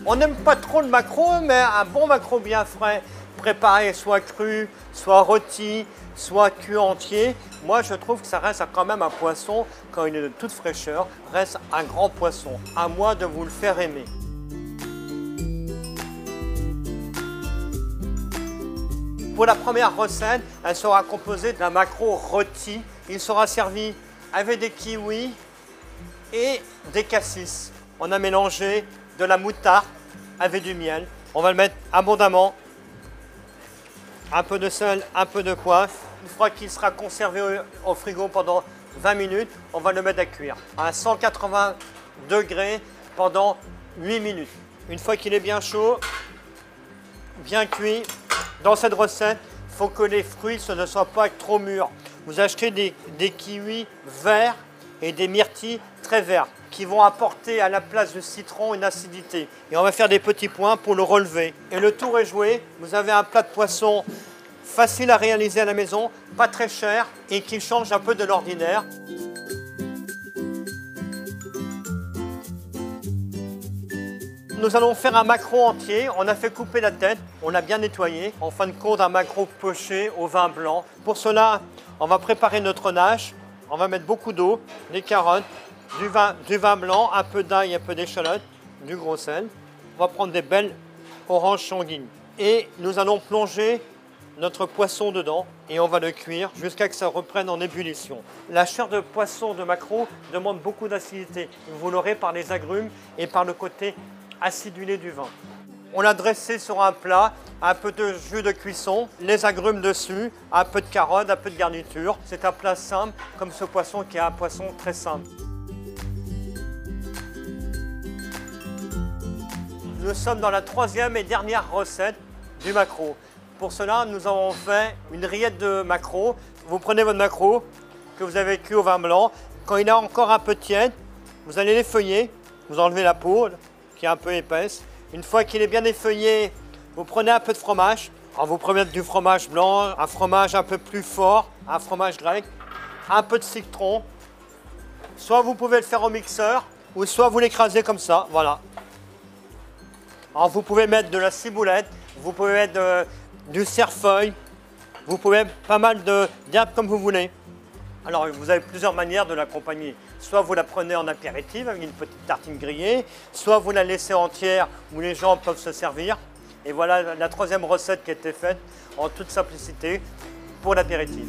On n'aime pas trop le maquereau, mais un bon maquereau bien frais, préparé soit cru, soit rôti, soit cuit entier, moi je trouve que ça reste quand même un poisson, quand il est de toute fraîcheur, reste un grand poisson. À moi de vous le faire aimer. Pour la première recette, elle sera composée d'un maquereau rôti. Il sera servi avec des kiwis et des cassis. On a mélangé de la moutarde avec du miel. On va le mettre abondamment. Un peu de sel, un peu de poivre. Une fois qu'il sera conservé au frigo pendant 20 minutes, on va le mettre à cuire à 180 degrés pendant 8 minutes. Une fois qu'il est bien chaud, bien cuit, dans cette recette, il faut que les fruits ne soient pas trop mûrs. Vous achetez des kiwis verts et des myrtilles très verts qui vont apporter à la place du citron une acidité. Et on va faire des petits points pour le relever. Et le tour est joué. Vous avez un plat de poisson facile à réaliser à la maison, pas très cher et qui change un peu de l'ordinaire. Nous allons faire un maquereau entier. On a fait couper la tête, on l'a bien nettoyé. En fin de compte, un maquereau poché au vin blanc. Pour cela, on va préparer notre nage. On va mettre beaucoup d'eau, des carottes, du vin blanc, un peu d'ail, un peu d'échalote, du gros sel. On va prendre des belles oranges sanguines. Et nous allons plonger notre poisson dedans et on va le cuire jusqu'à ce que ça reprenne en ébullition. La chair de poisson de maquereau demande beaucoup d'acidité. Vous l'aurez par les agrumes et par le côté acidulé du vin. On l'a dressé sur un plat, un peu de jus de cuisson, les agrumes dessus, un peu de carottes, un peu de garniture. C'est un plat simple, comme ce poisson qui est un poisson très simple. Nous sommes dans la troisième et dernière recette du maquereau. Pour cela, nous avons fait une rillette de maquereau. Vous prenez votre maquereau que vous avez cuit au vin blanc. Quand il est encore un peu tiède, vous allez l'effeuiller. Vous enlevez la peau qui est un peu épaisse. Une fois qu'il est bien effeuillé, vous prenez un peu de fromage. Alors vous prenez du fromage blanc, un fromage un peu plus fort, un fromage grec, un peu de citron. Soit vous pouvez le faire au mixeur, ou soit vous l'écrasez comme ça, voilà. Alors vous pouvez mettre de la ciboulette, vous pouvez mettre du cerfeuil, vous pouvez mettre pas mal d'herbes comme vous voulez. Alors vous avez plusieurs manières de l'accompagner. Soit vous la prenez en apéritif avec une petite tartine grillée, soit vous la laissez entière où les gens peuvent se servir. Et voilà la troisième recette qui a été faite en toute simplicité pour l'apéritif.